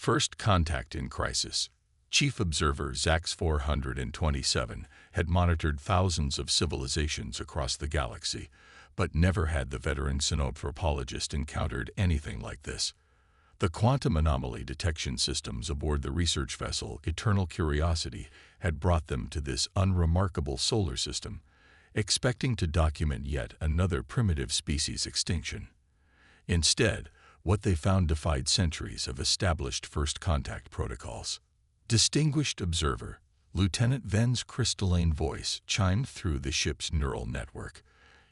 First contact in crisis. Chief observer Zax 427 had monitored thousands of civilizations across the galaxy, but never had the veteran xenanthropologist encountered anything like this. The quantum anomaly detection systems aboard the research vessel Eternal Curiosity had brought them to this unremarkable solar system, expecting to document yet another primitive species extinction. Instead, what they found defied centuries of established first contact protocols. Distinguished observer, Lieutenant Ven's crystalline voice chimed through the ship's neural network.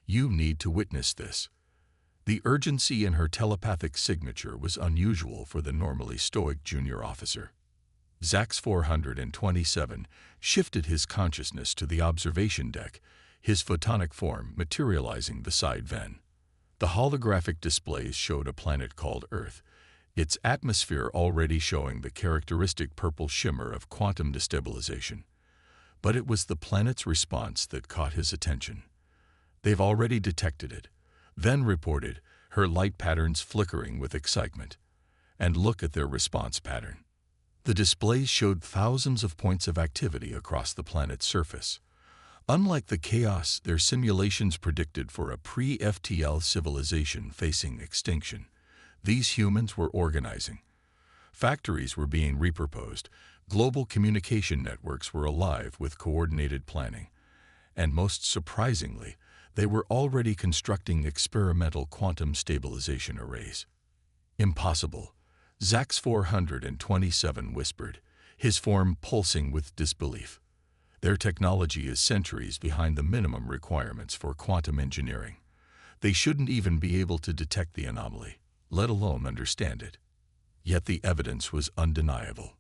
You need to witness this. The urgency in her telepathic signature was unusual for the normally stoic junior officer. Zax 427 shifted his consciousness to the observation deck, his photonic form materializing beside Ven. The holographic displays showed a planet called Earth, its atmosphere already showing the characteristic purple shimmer of quantum destabilization. But it was the planet's response that caught his attention. They've already detected it, Ven reported, her light patterns flickering with excitement. And look at their response pattern. The displays showed thousands of points of activity across the planet's surface. Unlike the chaos their simulations predicted for a pre-FTL civilization facing extinction, these humans were organizing. Factories were being repurposed, global communication networks were alive with coordinated planning, and most surprisingly, they were already constructing experimental quantum stabilization arrays. Impossible, Zax 427 whispered, his form pulsing with disbelief. Their technology is centuries behind the minimum requirements for quantum engineering. They shouldn't even be able to detect the anomaly, let alone understand it. Yet the evidence was undeniable.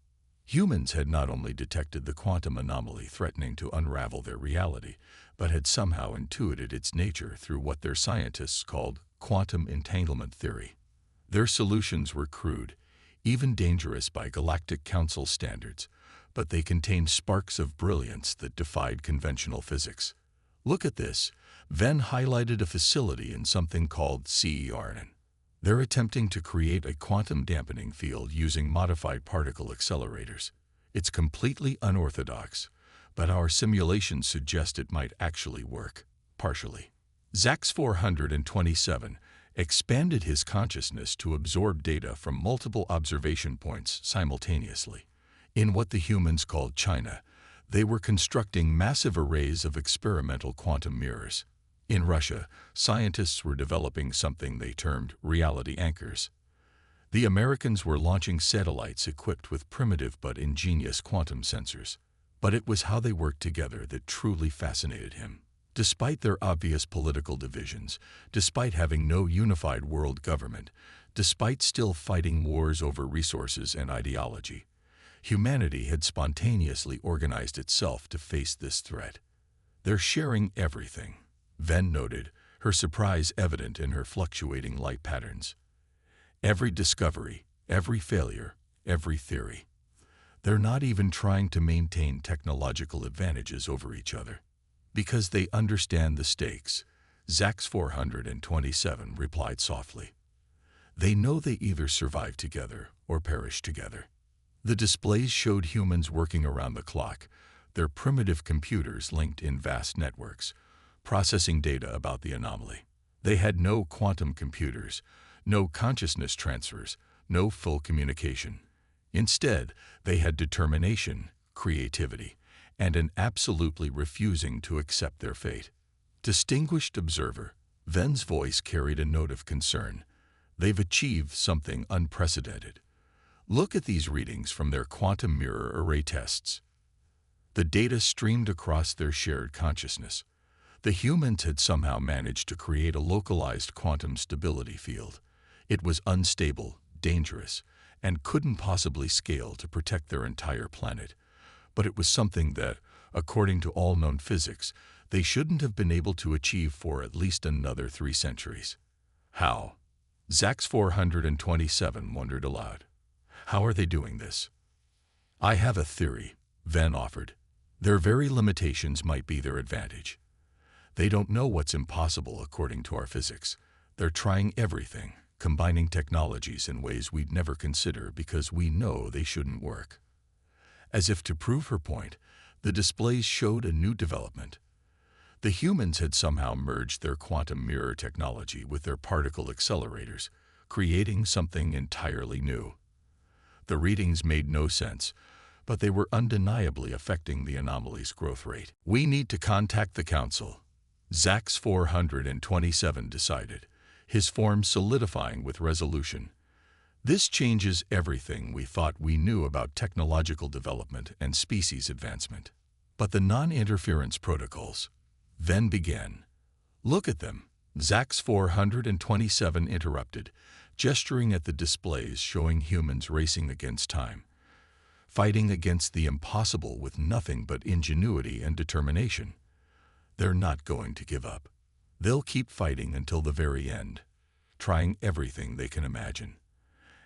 Humans had not only detected the quantum anomaly threatening to unravel their reality, but had somehow intuited its nature through what their scientists called quantum entanglement theory. Their solutions were crude, even dangerous by Galactic Council standards, but they contained sparks of brilliance that defied conventional physics. Look at this. Ven highlighted a facility in something called CERN. They're attempting to create a quantum dampening field using modified particle accelerators. It's completely unorthodox, but our simulations suggest it might actually work, partially. Zax 427 expanded his consciousness to absorb data from multiple observation points simultaneously. In what the humans called China, they were constructing massive arrays of experimental quantum mirrors. In Russia, scientists were developing something they termed reality anchors. The Americans were launching satellites equipped with primitive but ingenious quantum sensors. But it was how they worked together that truly fascinated him. Despite their obvious political divisions, despite having no unified world government, despite still fighting wars over resources and ideology, humanity had spontaneously organized itself to face this threat. They're sharing everything, Ven noted, her surprise evident in her fluctuating light patterns. Every discovery, every failure, every theory. They're not even trying to maintain technological advantages over each other. Because they understand the stakes, Zax 427 replied softly. They know they either survive together or perish together. The displays showed humans working around the clock, their primitive computers linked in vast networks, processing data about the anomaly. They had no quantum computers, no consciousness transfers, no full communication. Instead, they had determination, creativity, and an absolutely refusing to accept their fate. Distinguished observer, Ven's voice carried a note of concern. They've achieved something unprecedented. Look at these readings from their quantum mirror array tests. The data streamed across their shared consciousness. The humans had somehow managed to create a localized quantum stability field. It was unstable, dangerous, and couldn't possibly scale to protect their entire planet. But it was something that, according to all known physics, they shouldn't have been able to achieve for at least another 3 centuries. How? Zax 427 wondered aloud. How are they doing this? I have a theory, Ven offered. Their very limitations might be their advantage. They don't know what's impossible according to our physics. They're trying everything, combining technologies in ways we'd never consider because we know they shouldn't work. As if to prove her point, the displays showed a new development. The humans had somehow merged their quantum mirror technology with their particle accelerators, creating something entirely new. The readings made no sense, but they were undeniably affecting the anomaly's growth rate. "We need to contact the Council," Zax 427 decided, his form solidifying with resolution. "This changes everything we thought we knew about technological development and species advancement." But the non-interference protocols then began. "Look at them," Zax 427 interrupted, gesturing at the displays showing humans racing against time, fighting against the impossible with nothing but ingenuity and determination. They're not going to give up. They'll keep fighting until the very end, trying everything they can imagine.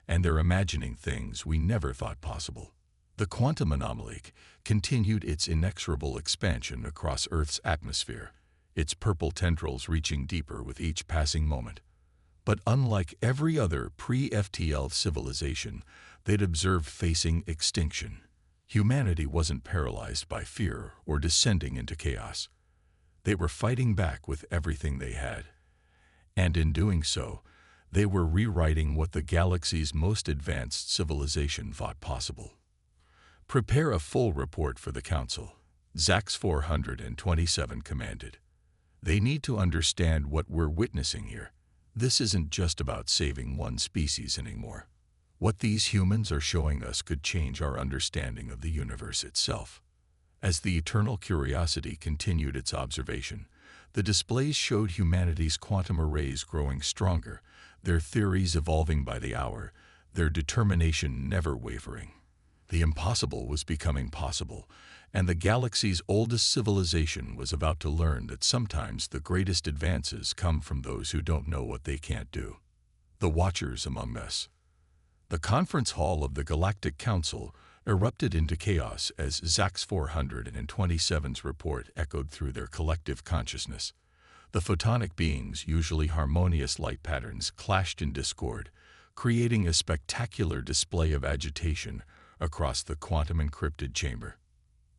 And they're imagining things we never thought possible. The quantum anomaly continued its inexorable expansion across Earth's atmosphere, its purple tendrils reaching deeper with each passing moment. But unlike every other pre-FTL civilization they'd observed facing extinction, humanity wasn't paralyzed by fear or descending into chaos. They were fighting back with everything they had. And in doing so, they were rewriting what the galaxy's most advanced civilization thought possible. "Prepare a full report for the Council," Zax 427 commanded. "They need to understand what we're witnessing here. This isn't just about saving one species anymore. What these humans are showing us could change our understanding of the universe itself." As the eternal curiosity continued its observation, the displays showed humanity's quantum arrays growing stronger, their theories evolving by the hour, their determination never wavering. The impossible was becoming possible, and the galaxy's oldest civilization was about to learn that sometimes the greatest advances come from those who don't know what they can't do. The Watchers among us. The conference hall of the Galactic Council erupted into chaos as Zax 427's report echoed through their collective consciousness. The photonic beings' usually harmonious light patterns clashed in discord, creating a spectacular display of agitation across the quantum-encrypted chamber.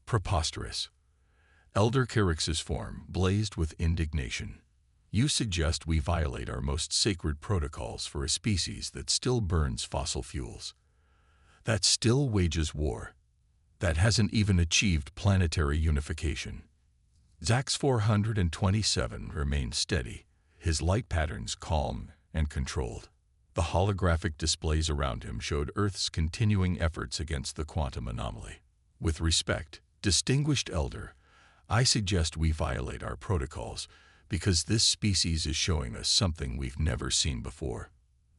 "Preposterous." Elder Carix's form blazed with indignation. "You suggest we violate our most sacred protocols for a species that still burns fossil fuels, that still wages war, that hasn't even achieved planetary unification." Zax 427 remained steady, his light patterns calm and controlled. The holographic displays around him showed Earth's continuing efforts against the quantum anomaly. "With respect, distinguished elder, I suggest we violate our protocols because this species is showing us something we've never seen before."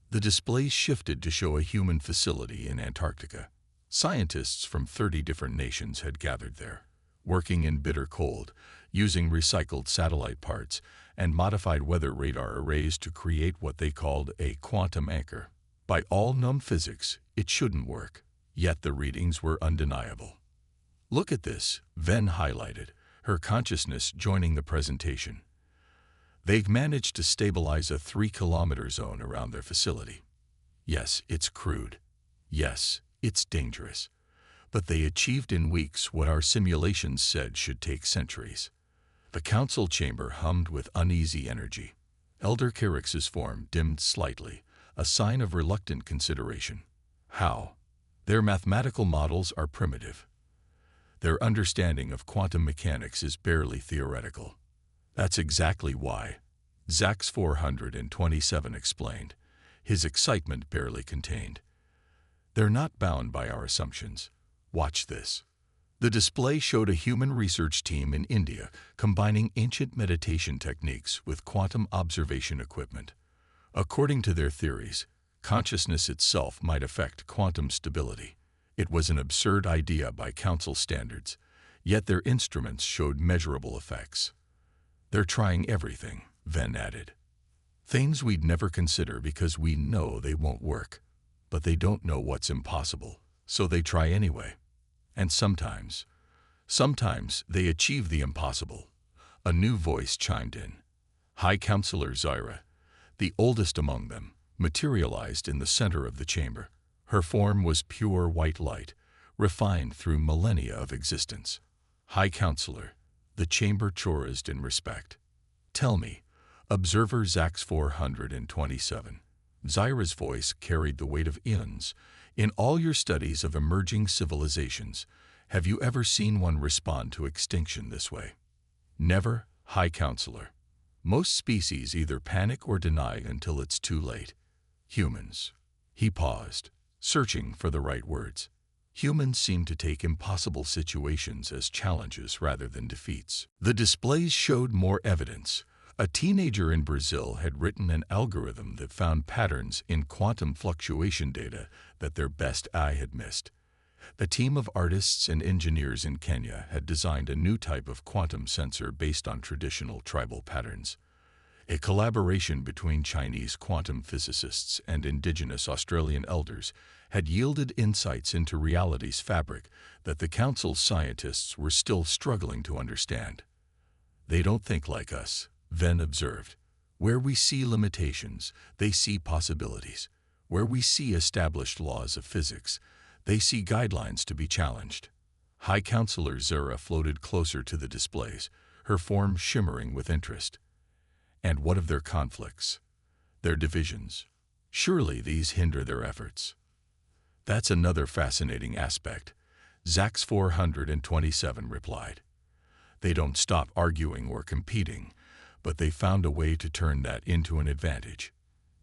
The displays shifted to show a human facility in Antarctica. Scientists from 30 different nations had gathered there, working in bitter cold, using recycled satellite parts and modified weather radar arrays to create what they called a quantum anchor. By all known physics, it shouldn't work, yet the readings were undeniable. "Look at this," Ven highlighted, her consciousness joining the presentation. "They've managed to stabilize a 3-kilometer zone around their facility. Yes, it's crude. Yes, it's dangerous. But they achieved in weeks what our simulations said should take centuries." The council chamber hummed with uneasy energy. Elder Carix's form dimmed slightly, a sign of reluctant consideration. "How? Their mathematical models are primitive. Their understanding of quantum mechanics is barely theoretical." "That's exactly why," Zax 427 explained, his excitement barely contained. "They're not bound by our assumptions. Watch this." The display showed a human research team in India combining ancient meditation techniques with quantum observation equipment. According to their theories, consciousness itself might affect quantum stability. It was an absurd idea by council standards, yet their instruments showed measurable effects. "They're trying everything," Ven added. "Things we'd never consider because we know they won't work. But they don't know what's impossible, so they try anyway. And sometimes they achieve the impossible." A new voice chimed in. High Counselor Zaira, the oldest among them, materialized in the center of the chamber. Her form was pure white light, refined through millennia of existence. High Counselor, the chamber chorussed in respect. Tell me, Observer Zax 427. Zyra's voice carried the weight of eons. In all your studies of emerging civilizations, have you ever seen one respond to extinction this way? Never, High Counselor. Most species either panic or deny until it's too late. Humans. He paused, searching for the right words. Humans seem to take impossible situations as challenges rather than defeats. The displays showed more evidence. A teenager in Brazil had written an algorithm that found patterns in quantum fluctuation data that their best eye had missed. A team of artists and engineers in Kenya had designed a new type of quantum sensor based on traditional tribal patterns. A collaboration between Chinese quantum physicists and indigenous Australian elders had yielded insights into reality's fabric that the Council's scientists were still struggling to understand. They don't think like us, Venn observed. Where we see limitations, they see possibilities. Where we see established laws of physics, they see guidelines to be challenged. High Counselor Zara floated closer to the displays, her form shimmering with interest. And what of their conflicts? Their divisions? Surely these hinder their efforts. That's another fascinating aspect, Zax 427 replied. They don't stop arguing or competing, but they found a way to turn that into an advantage.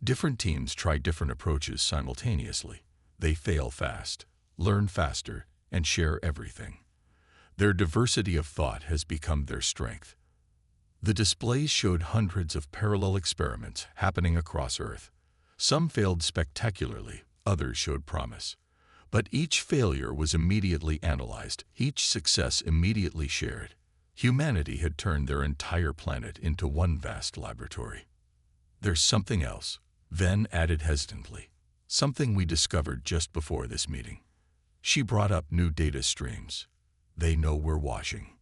Different teams try different approaches simultaneously. They fail fast, learn faster, and share everything. Their diversity of thought has become their strength. The displays showed hundreds of parallel experiments happening across Earth. Some failed spectacularly, others showed promise. But each failure was immediately analyzed, each success immediately shared. Humanity had turned their entire planet into one vast laboratory. There's something else, Venn added hesitantly. Something we discovered just before this meeting. She brought up new data streams. They know we're watching.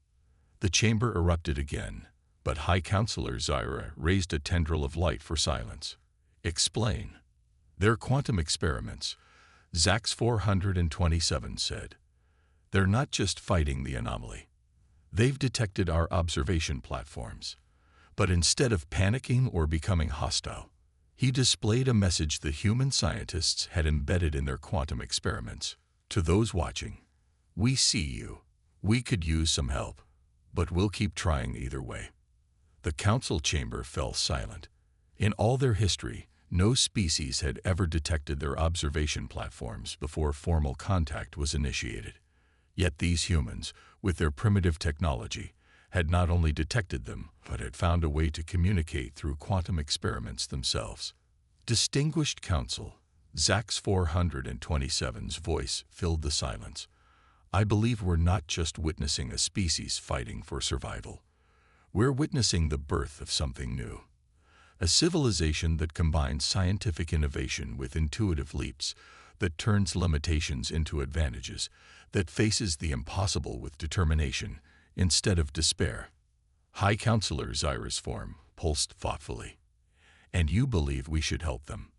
The chamber erupted again, but High Counselor Zyra raised a tendril of light for silence. Explain. They're quantum experiments, Zax 427 said. They're not just fighting the anomaly. They've detected our observation platforms. But instead of panicking or becoming hostile, he displayed a message the human scientists had embedded in their quantum experiments. To those watching, we see you. We could use some help, but we'll keep trying either way. The council chamber fell silent. In all their history, no species had ever detected their observation platforms before formal contact was initiated. Yet these humans, with their primitive technology, had not only detected them, but had found a way to communicate through quantum experiments themselves. Distinguished Council, Zax 427's voice filled the silence. I believe we're not just witnessing a species fighting for survival. We're witnessing the birth of something new. A civilization that combines scientific innovation with intuitive leaps, that turns limitations into advantages, that faces the impossible with determination instead of despair. High Counselor Zyra's form pulsed thoughtfully. And you believe we should help them?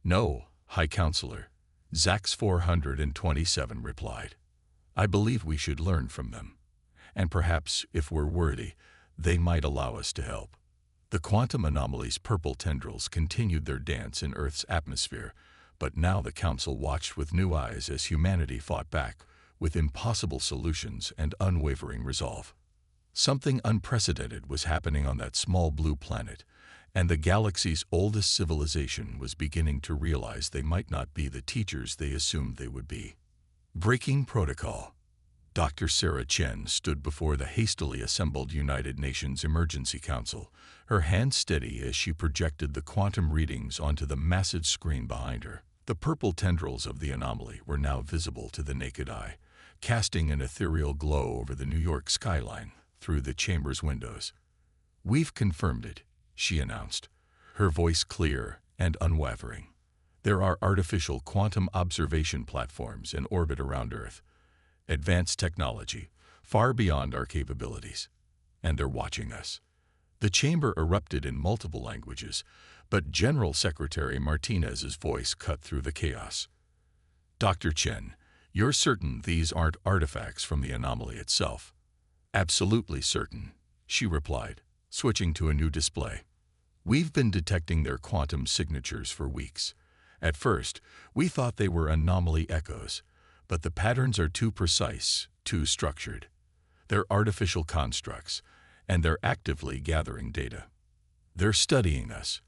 No, High Counselor, Zax 427 replied. I believe we should learn from them. And perhaps, if we're worthy, they might allow us to help. The quantum anomaly's purple tendrils continued their dance in Earth's atmosphere, but now the Council watched with new eyes as humanity fought back, with impossible solutions and unwavering resolve. Something unprecedented was happening on that small blue planet, and the galaxy's oldest civilization was beginning to realize they might not be the teachers they assumed they would be. Breaking protocol. Dr. Sarah Chen stood before the hastily assembled United Nations Emergency Council, her hand steady as she projected the quantum readings onto the massive screen behind her. The purple tendrils of the anomaly were now visible to the naked eye, casting an ethereal glow over the New York skyline through the chamber's windows. We've confirmed it, she announced, her voice clear and unwavering. There are artificial quantum observation platforms in orbit around Earth. Advanced technology, far beyond our capabilities. And they're watching us. The chamber erupted in multiple languages, But General Secretary Martinez's voice cut through the chaos. "Dr. Chen, you're certain these aren't artifacts from the anomaly itself?" "Absolutely certain," she replied, switching to a new display. "We've been detecting their quantum signatures for weeks. At first, we thought they were anomaly echoes, but the patterns are too precise, too structured. They're artificial constructs, and they're actively gathering data. They're studying us,"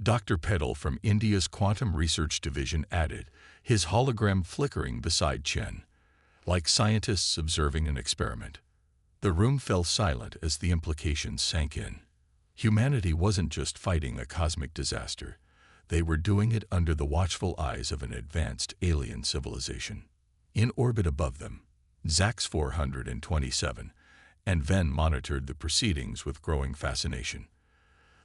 Dr. Peddle from India's Quantum Research Division added, his hologram flickering beside Chen, like scientists observing an experiment. The room fell silent as the implications sank in. Humanity wasn't just fighting a cosmic disaster. They were doing it under the watchful eyes of an advanced alien civilization. In orbit above them, Zax 427 and Venn monitored the proceedings with growing fascination.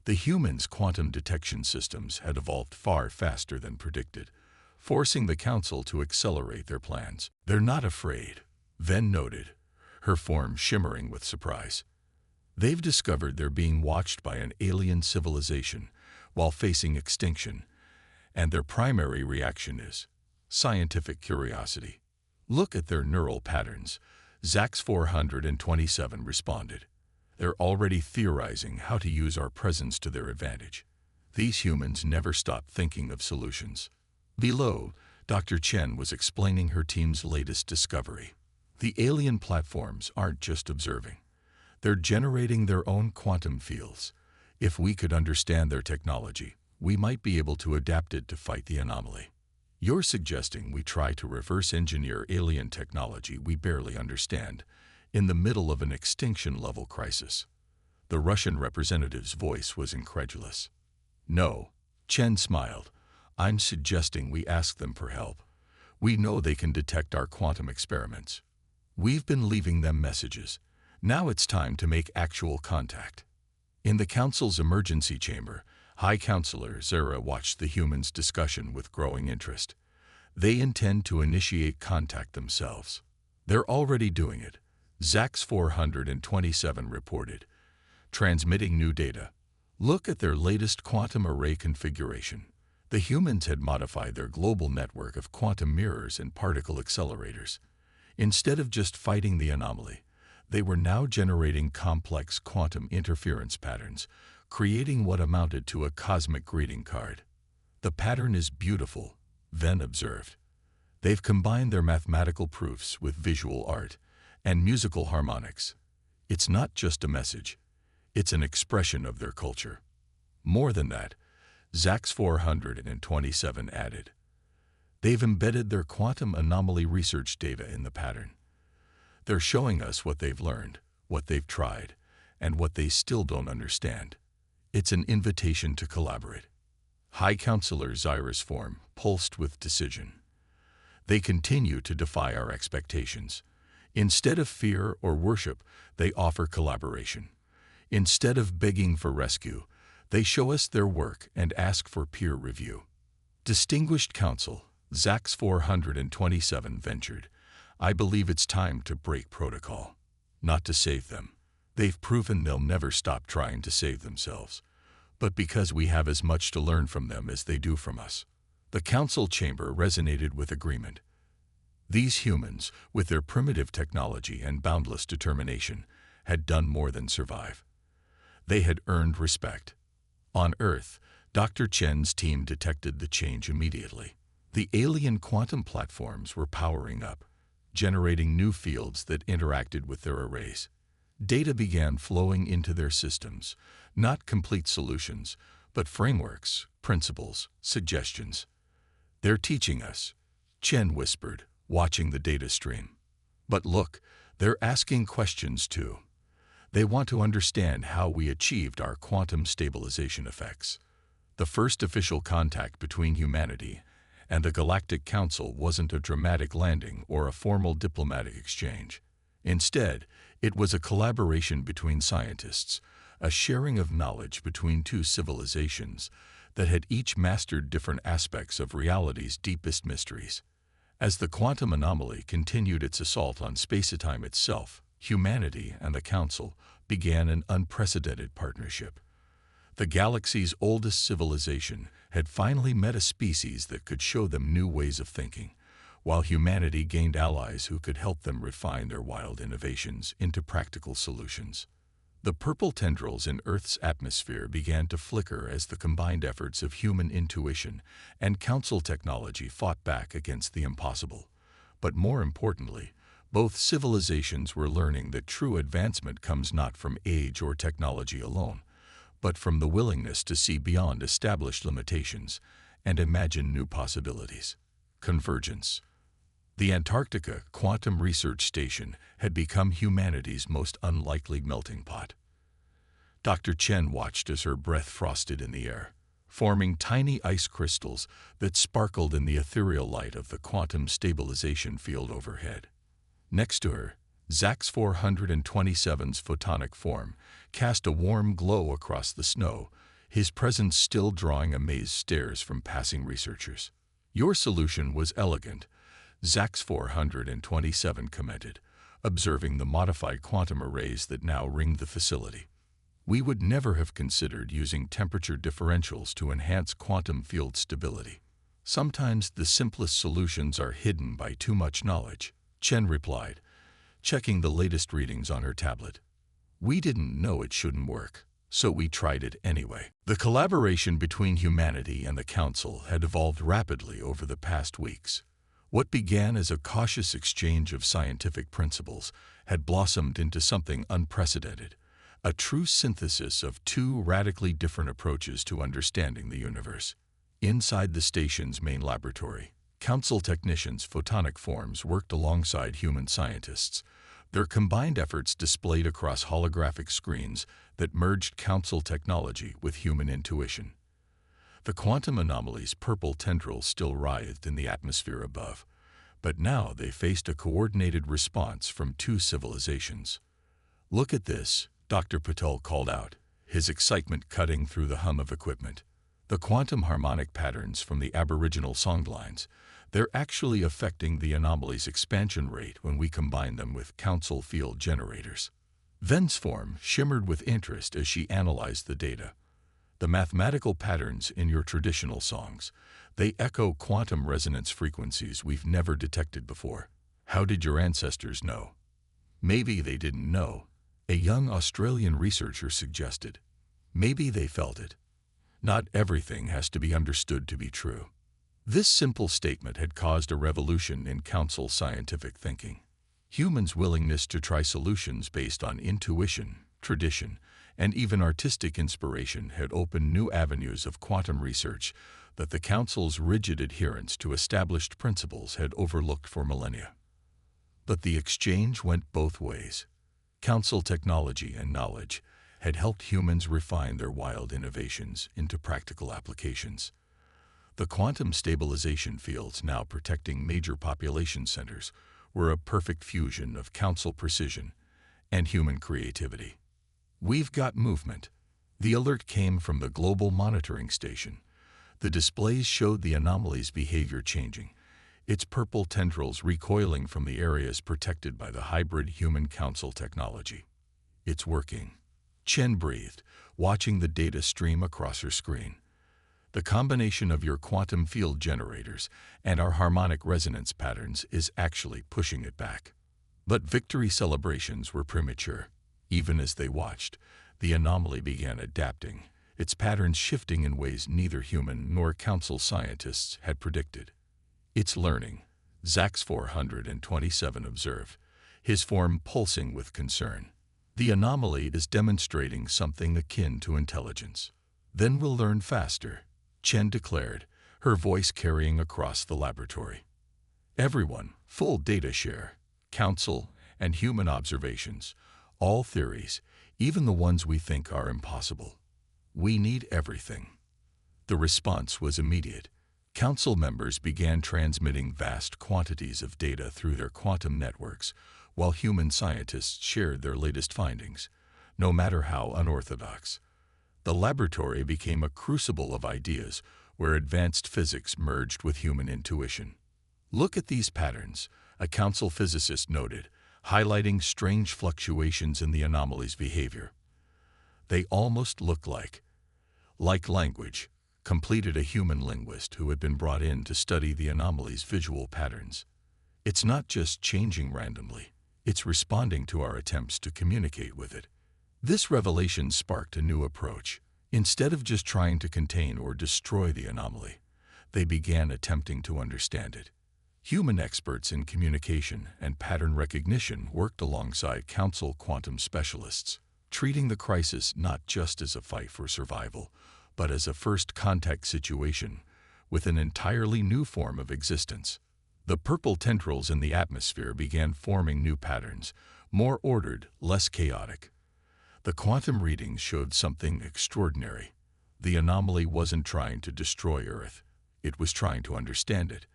The humans' quantum detection systems had evolved far faster than predicted, forcing the Council to accelerate their plans. "They're not afraid," Venn noted, her form shimmering with surprise. "They've discovered they're being watched by an alien civilization while facing extinction, and their primary reaction is scientific curiosity. Look at their neural patterns," Zax 427 responded. "They're already theorizing how to use our presence to their advantage. These humans never stop thinking of solutions." Below, Dr. Chen was explaining her team's latest discovery. The alien platforms aren't just observing. They're generating their own quantum fields. If we could understand their technology, we might be able to adapt it to fight the anomaly. "You're suggesting we try to reverse engineer alien technology we barely understand, in the middle of an extinction-level crisis?" The Russian representative's voice was incredulous. "No," Chen smiled. "I'm suggesting we ask them for help. We know they can detect our quantum experiments. We've been leaving them messages. Now it's time to make actual contact." In the Council's emergency chamber, High Counselor Zara watched the humans' discussion with growing interest. They intend to initiate contact themselves. "They're already doing it," Zax 427 reported, transmitting new data. "Look at their latest quantum array configuration." The humans had modified their global network of quantum mirrors and particle accelerators. Instead of just fighting the anomaly, they were now generating complex quantum interference patterns, creating what amounted to a cosmic greeting card. "The pattern is beautiful," Venn observed. "They've combined their mathematical proofs with visual art and musical harmonics. It's not just a message. It's an expression of their culture." More than that, Zax 427 added, "They've embedded their quantum anomaly research data in the pattern. They're showing us what they've learned, what they've tried, and what they still don't understand. It's an invitation to collaborate." High Counselor Zara's form pulsed with decision. "They continue to defy our expectations. Instead of fear or worship, they offer collaboration. Instead of begging for rescue, they show us their work and ask for peer review." "Distinguished Council," Zax 427 ventured, "I believe it's time to break protocol. Not to save them. They've proven they'll never stop trying to save themselves. But because we have as much to learn from them as they do from us." The Council chamber resonated with agreement. These humans, with their primitive technology and boundless determination, had done more than survive. They had earned respect. On Earth, Dr. Chen's team detected the change immediately. The alien quantum platforms were powering up, generating new fields that interacted with their arrays. Data began flowing into their systems, not complete solutions, but frameworks, principles, suggestions. "They're teaching us," Chen whispered, watching the data stream. "But look, they're asking questions too. They want to understand how we achieved our quantum stabilization effects." The first official contact between humanity and the Galactic Council wasn't a dramatic landing or a formal diplomatic exchange. Instead, it was a collaboration between scientists, a sharing of knowledge between two civilizations that had each mastered different aspects of reality's deepest mysteries. As the quantum anomaly continued its assault on space-time itself, humanity and the Council began an unprecedented partnership. The galaxy's oldest civilization had finally met a species that could show them new ways of thinking, while humanity gained allies who could help them refine their wild innovations into practical solutions. The purple tendrils in Earth's atmosphere began to flicker as the combined efforts of human intuition and council technology fought back against the impossible. But more importantly, both civilizations were learning that true advancement comes not from age or technology alone, but from the willingness to see beyond established limitations and imagine new possibilities. Convergence. The Antarctica Quantum Research Station had become humanity's most unlikely melting pot. Dr. Chen watched as her breath frosted in the air, forming tiny ice crystals that sparkled in the ethereal light of the quantum stabilization field overhead. Next to her, Zax 427's photonic form cast a warm glow across the snow, his presence still drawing amazed stares from passing researchers. "Your solution was elegant," Zax 427 commented, observing the modified quantum arrays that now ringed the facility. "We would never have considered using temperature differentials to enhance quantum field stability. Sometimes the simplest solutions are hidden by too much knowledge," Chen replied, checking the latest readings on her tablet. "We didn't know it shouldn't work, so we tried it anyway." The collaboration between humanity and the Council had evolved rapidly over the past weeks. What began as a cautious exchange of scientific principles had blossomed into something unprecedented, a true synthesis of two radically different approaches to understanding the universe. Inside the station's main laboratory, Council technicians' photonic forms worked alongside human scientists, their combined efforts displayed across holographic screens that merged Council technology with human intuition. The quantum anomaly's purple tendrils still writhed in the atmosphere above, but now they faced a coordinated response from two civilizations. "Look at this," Dr. Patel called out, his excitement cutting through the hum of equipment. "The quantum harmonic patterns from the aboriginal songlines, they're actually affecting the anomaly's expansion rate when we combine them with Council field generators." Ven's form shimmered with interest as she analyzed the data. "The mathematical patterns in your traditional songs, they echo quantum resonance frequencies we've never detected before. How did your ancestors know?" "Maybe they didn't know," a young Australian researcher suggested. "Maybe they felt it. Not everything has to be understood to be true." This simple statement had caused a revolution in Council scientific thinking. Humans' willingness to try solutions based on intuition, tradition, and even artistic inspiration had opened new avenues of quantum research that the Council's rigid adherence to established principles had overlooked for millennia. But the exchange went both ways. Council technology and knowledge had helped humans refine their wild innovations into practical applications. The quantum stabilization fields now protecting major population centers were a perfect fusion of Council precision and human creativity. "We've got movement." The alert came from the global monitoring station. The displays showed the anomaly's behavior changing, its purple tendrils recoiling from the areas protected by the hybrid human-Council technology. "It's working," Chen breathed, watching the data stream across her screen. "The combination of your quantum field generators and our harmonic resonance patterns is actually pushing it back." But victory celebrations were premature. Even as they watched, the anomaly began adapting, its patterns shifting in ways neither human nor Council scientists had predicted. "It's learning," Zax 427 observed, his form pulsing with concern. "The anomaly is demonstrating something akin to intelligence." "Then we'll learn faster," Chen declared, her voice carrying across the laboratory. "Everyone, full data share, Council and human observations, all theories, even the ones we think are impossible. We need everything." The response was immediate. Council members began transmitting vast quantities of data through their quantum networks, while human scientists shared their latest findings, no matter how unorthodox. The laboratory became a crucible of ideas where advanced physics merged with human intuition. "Look at these patterns," a Council physicist noted, highlighting strange fluctuations in the anomaly's behavior. "They almost look like like language, completed a human linguist who had been brought in to study the anomaly's visual patterns. It's not just changing randomly, it's responding to our attempts to communicate with it. This revelation sparked a new approach. Instead of just trying to contain or destroy the anomaly, they began attempting to understand it. Human experts in communication and pattern recognition worked alongside Council quantum specialists, treating the crisis not just as a fight for survival, but as a first contact situation with an entirely new form of existence. The purple tendrils in the atmosphere began forming new patterns, more ordered, less chaotic. The quantum readings showed something extraordinary. The anomaly wasn't trying to destroy Earth, it was trying to understand it,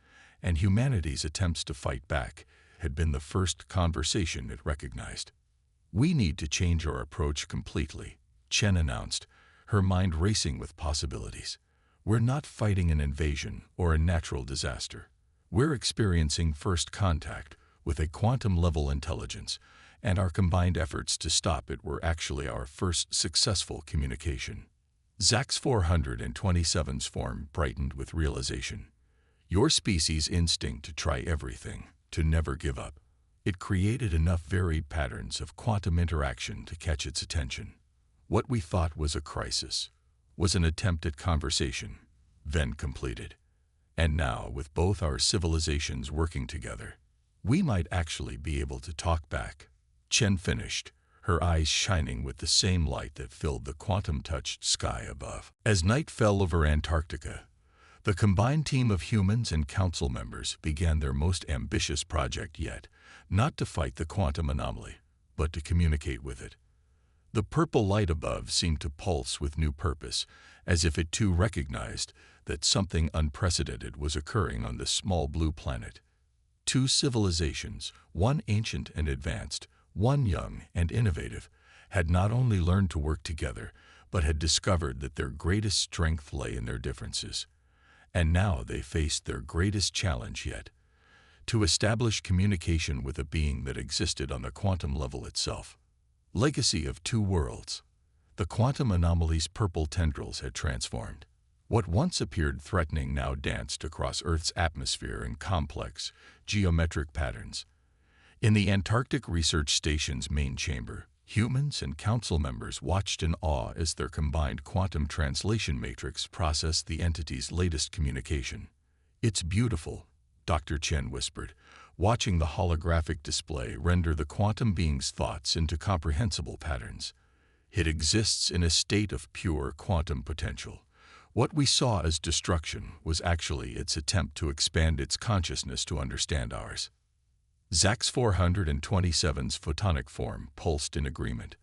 and humanity's attempts to fight back had been the first conversation it recognized. "We need to change our approach completely," Chen announced, her mind racing with possibilities. "We're not fighting an invasion or a natural disaster. We're experiencing first contact with a quantum-level intelligence, and our combined efforts to stop it were actually our first successful communication." Zax 427's form brightened with realization. Your species' instinct to try everything, to never give up. It created enough varied patterns of quantum interaction to catch its attention. What we thought was a crisis was an attempt at conversation, Ven completed. And now, with both our civilizations working together, we might actually be able to talk back. Chen finished, her eyes shining with the same light that filled the quantum-touched sky above. As night fell over Antarctica, the combined team of humans and council members began their most ambitious project yet, not to fight the quantum anomaly, but to communicate with it. The purple light above seemed to pulse with new purpose, as if it too recognized that something unprecedented was occurring on this small blue planet. Two civilizations, one ancient and advanced, one young and innovative, had not only learned to work together, but had discovered that their greatest strength lay in their differences. And now they faced their greatest challenge yet: to establish communication with a being that existed on the quantum level itself. Legacy of two worlds. The quantum anomaly's purple tendrils had transformed. What once appeared threatening now danced across Earth's atmosphere in complex, geometric patterns. In the Antarctic Research Station's main chamber, humans and council members watched in awe as their combined quantum translation matrix processed the entity's latest communication. "It's beautiful," Dr. Chen whispered, watching the holographic display render the quantum being's thoughts into comprehensible patterns. "It exists in a state of pure quantum potential. What we saw as destruction was actually its attempt to expand its consciousness to understand ours." Zax 427's photonic form pulsed in agreement.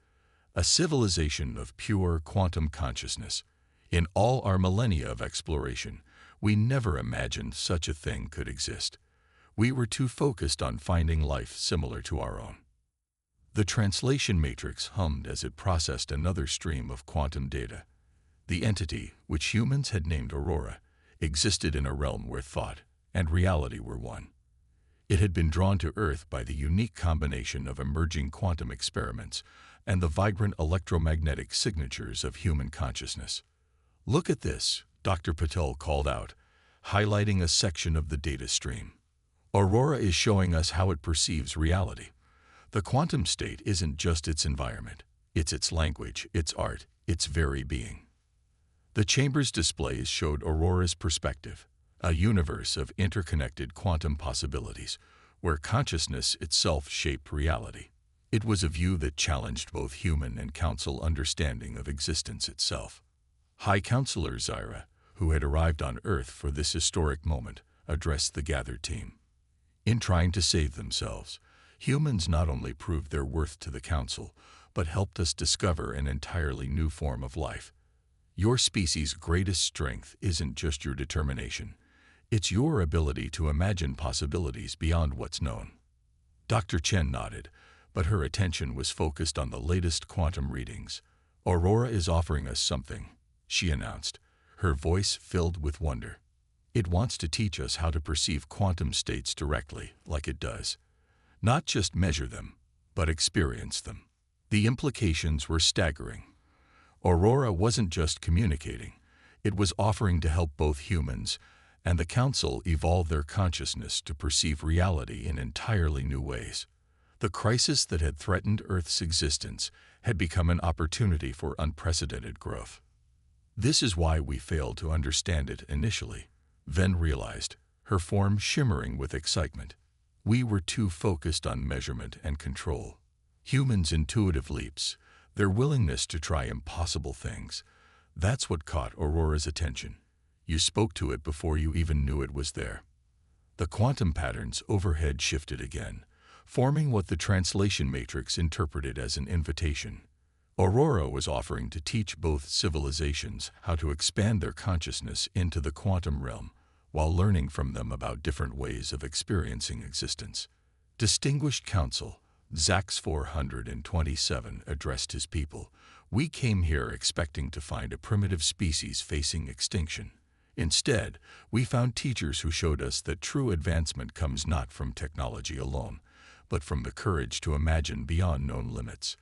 "A civilization of pure quantum consciousness. In all our millennia of exploration, we never imagined such a thing could exist. We were too focused on finding life similar to our own." The translation matrix hummed as it processed another stream of quantum data. The entity, which humans had named Aurora, existed in a realm where thought and reality were one. It had been drawn to Earth by the unique combination of emerging quantum experiments and the vibrant electromagnetic signatures of human consciousness. "Look at this," Dr. Patel called out, highlighting a section of the data stream. "Aurora is showing us how it perceives reality. The quantum state isn't just its environment, it's its language, its art, its very being." The chamber's displays showed Aurora's perspective, a universe of interconnected quantum possibilities, where consciousness itself shaped reality. It was a view that challenged both human and council understanding of existence itself. High Counselor Zaira, who had arrived on Earth for this historic moment, addressed the gathered team. "In trying to save themselves, humans not only proved their worth to the Council, but helped us discover an entirely new form of life. Your species' greatest strength isn't just your determination. It's your ability to imagine possibilities beyond what's known." Dr. Chen nodded, but her attention was focused on the latest quantum readings. "Aurora is offering us something," she announced, her voice filled with wonder. "It wants to teach us how to perceive quantum states directly, like it does. Not just measure them, but experience them." The implications were staggering. Aurora wasn't just communicating, it was offering to help both humans and the Council evolve their consciousness to perceive reality in entirely new ways. The crisis that had threatened Earth's existence had become an opportunity for unprecedented growth. This is why we failed to understand it initially, Ven realized, her form shimmering with excitement. We were too focused on measurement and control. Humans' intuitive leaps, their willingness to try impossible things, that's what caught Aurora's attention. You spoke to it before you even knew it was there. The quantum patterns overhead shifted again, forming what the translation matrix interpreted as an invitation. Aurora was offering to teach both civilizations how to expand their consciousness into the quantum realm, while learning from them about different ways of experiencing existence. Distinguished Council, Zax 427 addressed his people. We came here expecting to find a primitive species facing extinction. Instead, we found teachers who showed us that true advancement comes not from technology alone, but from the courage to imagine beyond known limits.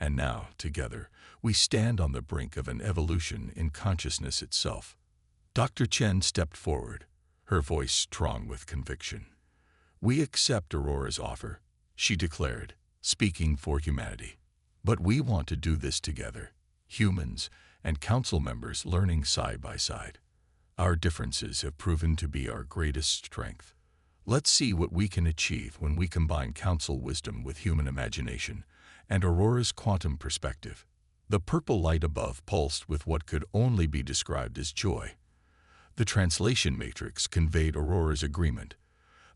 And now, together, we stand on the brink of an evolution in consciousness itself. Dr. Chen stepped forward, her voice strong with conviction. We accept Aurora's offer, she declared, speaking for humanity. But we want to do this together, humans and council members learning side by side. Our differences have proven to be our greatest strength. Let's see what we can achieve when we combine council wisdom with human imagination and Aurora's quantum perspective. The purple light above pulsed with what could only be described as joy. The translation matrix conveyed Aurora's agreement,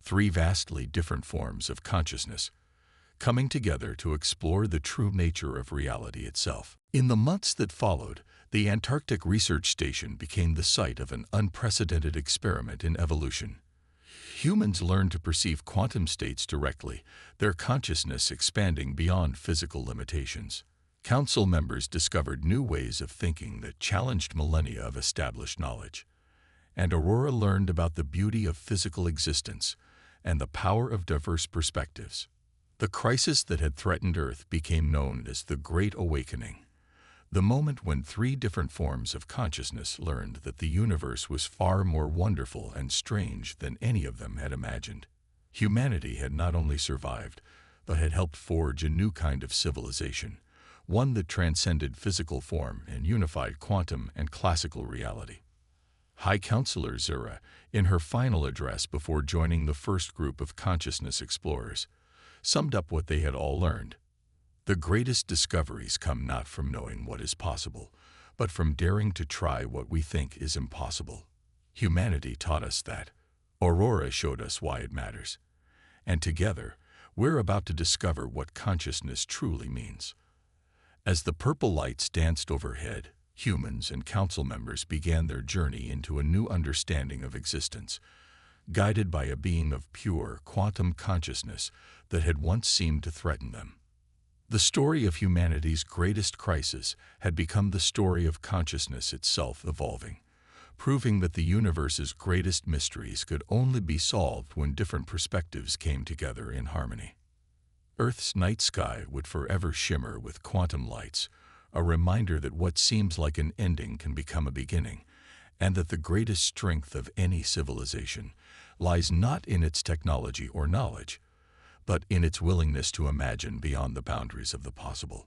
three vastly different forms of consciousness, coming together to explore the true nature of reality itself. In the months that followed, the Antarctic Research Station became the site of an unprecedented experiment in evolution. Humans learned to perceive quantum states directly, their consciousness expanding beyond physical limitations. Council members discovered new ways of thinking that challenged millennia of established knowledge. And Aurora learned about the beauty of physical existence and the power of diverse perspectives. The crisis that had threatened Earth became known as the Great Awakening, the moment when three different forms of consciousness learned that the universe was far more wonderful and strange than any of them had imagined. Humanity had not only survived, but had helped forge a new kind of civilization, one that transcended physical form and unified quantum and classical reality. High Counselor Zura, in her final address before joining the first group of consciousness explorers, summed up what they had all learned. The greatest discoveries come not from knowing what is possible, but from daring to try what we think is impossible. Humanity taught us that. Aurora showed us why it matters. And together, we're about to discover what consciousness truly means. As the purple lights danced overhead, humans and council members began their journey into a new understanding of existence, guided by a being of pure quantum consciousness that had once seemed to threaten them. The story of humanity's greatest crisis had become the story of consciousness itself evolving, proving that the universe's greatest mysteries could only be solved when different perspectives came together in harmony. Earth's night sky would forever shimmer with quantum lights, a reminder that what seems like an ending can become a beginning, and that the greatest strength of any civilization lies not in its technology or knowledge, but in its willingness to imagine beyond the boundaries of the possible.